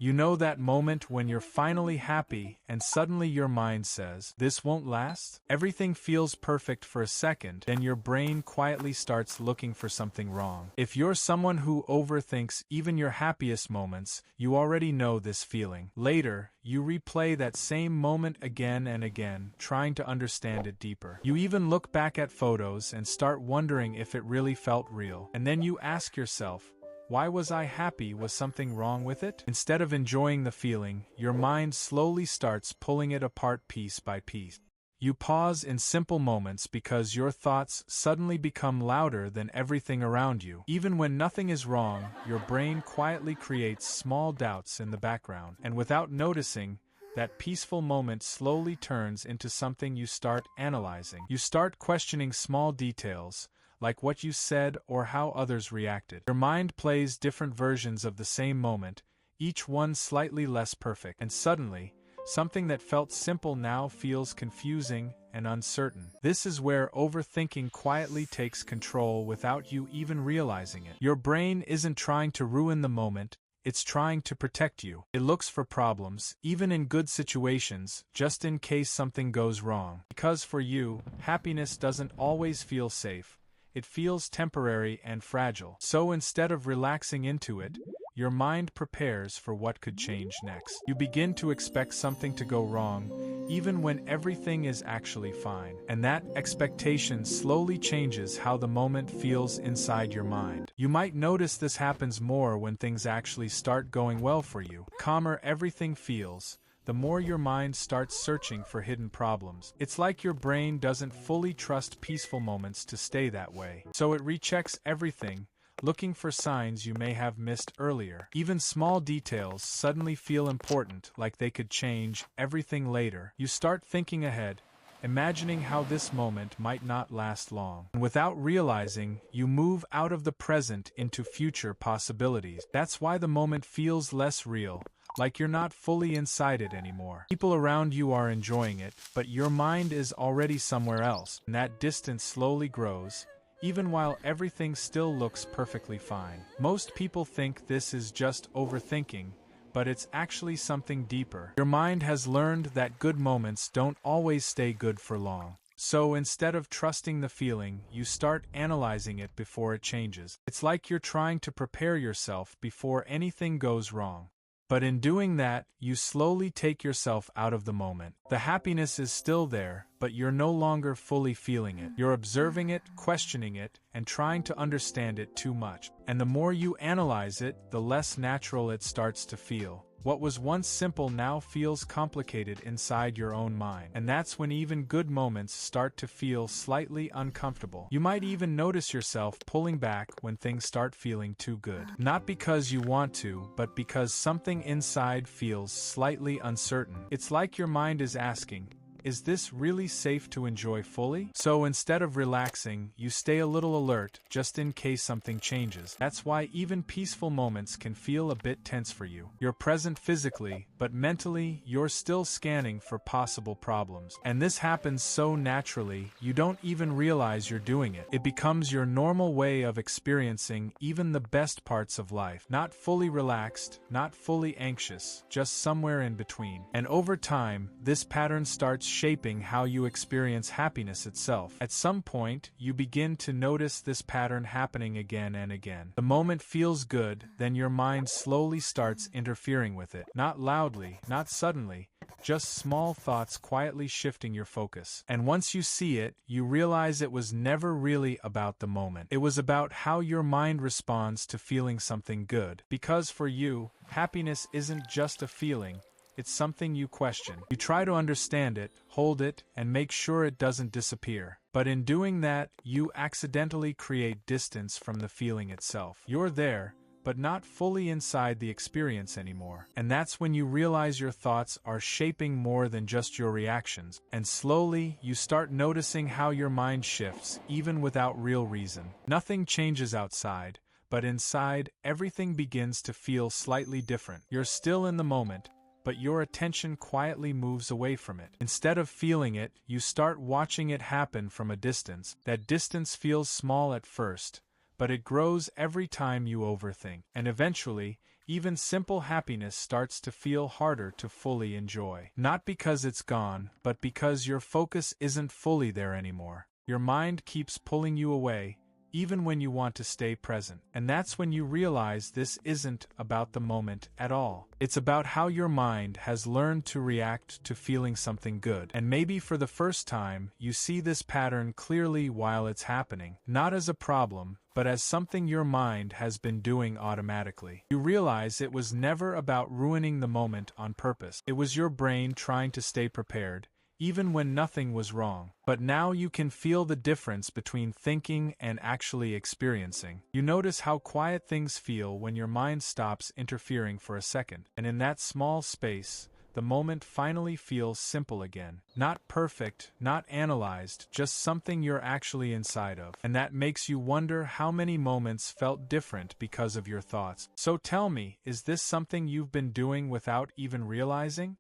You know that moment when you're finally happy and suddenly your mind says, "This won't last?" Everything feels perfect for a second, then your brain quietly starts looking for something wrong. If you're someone who overthinks even your happiest moments, you already know this feeling. Later, you replay that same moment again and again, trying to understand it deeper. You even look back at photos and start wondering if it really felt real. And then you ask yourself, why was I happy? Was something wrong with it? Instead of enjoying the feeling, your mind slowly starts pulling it apart piece by piece. You pause in simple moments because your thoughts suddenly become louder than everything around you. Even when nothing is wrong, your brain quietly creates small doubts in the background, and without noticing, that peaceful moment slowly turns into something you start analyzing. You start questioning small details, like what you said or how others reacted. Your mind plays different versions of the same moment, each one slightly less perfect, and suddenly, something that felt simple now feels confusing and uncertain. This is where overthinking quietly takes control without you even realizing it. Your brain isn't trying to ruin the moment, it's trying to protect you. It looks for problems, even in good situations, just in case something goes wrong. Because for you, happiness doesn't always feel safe. It feels temporary and fragile. So instead of relaxing into it, your mind prepares for what could change next. You begin to expect something to go wrong, even when everything is actually fine. And that expectation slowly changes how the moment feels inside your mind. You might notice this happens more when things actually start going well for you. Calmer everything feels, the more your mind starts searching for hidden problems. It's like your brain doesn't fully trust peaceful moments to stay that way. So it rechecks everything, looking for signs you may have missed earlier. Even small details suddenly feel important, like they could change everything later. You start thinking ahead, imagining how this moment might not last long. And without realizing, you move out of the present into future possibilities. That's why the moment feels less real, like you're not fully inside it anymore. People around you are enjoying it, but your mind is already somewhere else, and that distance slowly grows, even while everything still looks perfectly fine. Most people think this is just overthinking, but it's actually something deeper. Your mind has learned that good moments don't always stay good for long. So instead of trusting the feeling, you start analyzing it before it changes. It's like you're trying to prepare yourself before anything goes wrong. But in doing that, you slowly take yourself out of the moment. The happiness is still there, but you're no longer fully feeling it. You're observing it, questioning it, and trying to understand it too much. And the more you analyze it, the less natural it starts to feel. What was once simple now feels complicated inside your own mind. And that's when even good moments start to feel slightly uncomfortable. You might even notice yourself pulling back when things start feeling too good. Not because you want to, but because something inside feels slightly uncertain. It's like your mind is asking, is this really safe to enjoy fully? So instead of relaxing, you stay a little alert, just in case something changes. That's why even peaceful moments can feel a bit tense for you. You're present physically, but mentally, you're still scanning for possible problems. And this happens so naturally, you don't even realize you're doing it. It becomes your normal way of experiencing even the best parts of life. Not fully relaxed, not fully anxious, just somewhere in between. And over time, this pattern starts shaping how you experience happiness itself. At some point, you begin to notice this pattern happening again and again. The moment feels good, then your mind slowly starts interfering with it. Not loudly, not suddenly, just small thoughts quietly shifting your focus. And once you see it, you realize it was never really about the moment. It was about how your mind responds to feeling something good. Because for you, happiness isn't just a feeling, it's something you question. You try to understand it, hold it, and make sure it doesn't disappear. But in doing that, you accidentally create distance from the feeling itself. You're there, but not fully inside the experience anymore. And that's when you realize your thoughts are shaping more than just your reactions. And slowly, you start noticing how your mind shifts, even without real reason. Nothing changes outside, but inside, everything begins to feel slightly different. You're still in the moment, but your attention quietly moves away from it. Instead of feeling it, you start watching it happen from a distance. That distance feels small at first, but it grows every time you overthink. And eventually, even simple happiness starts to feel harder to fully enjoy. Not because it's gone, but because your focus isn't fully there anymore. Your mind keeps pulling you away, even when you want to stay present. And that's when you realize this isn't about the moment at all. It's about how your mind has learned to react to feeling something good. And maybe for the first time, you see this pattern clearly while it's happening, not as a problem, but as something your mind has been doing automatically. You realize it was never about ruining the moment on purpose. It was your brain trying to stay prepared, even when nothing was wrong. But now you can feel the difference between thinking and actually experiencing. You notice how quiet things feel when your mind stops interfering for a second. And in that small space, the moment finally feels simple again. Not perfect, not analyzed, just something you're actually inside of. And that makes you wonder how many moments felt different because of your thoughts. So tell me, is this something you've been doing without even realizing?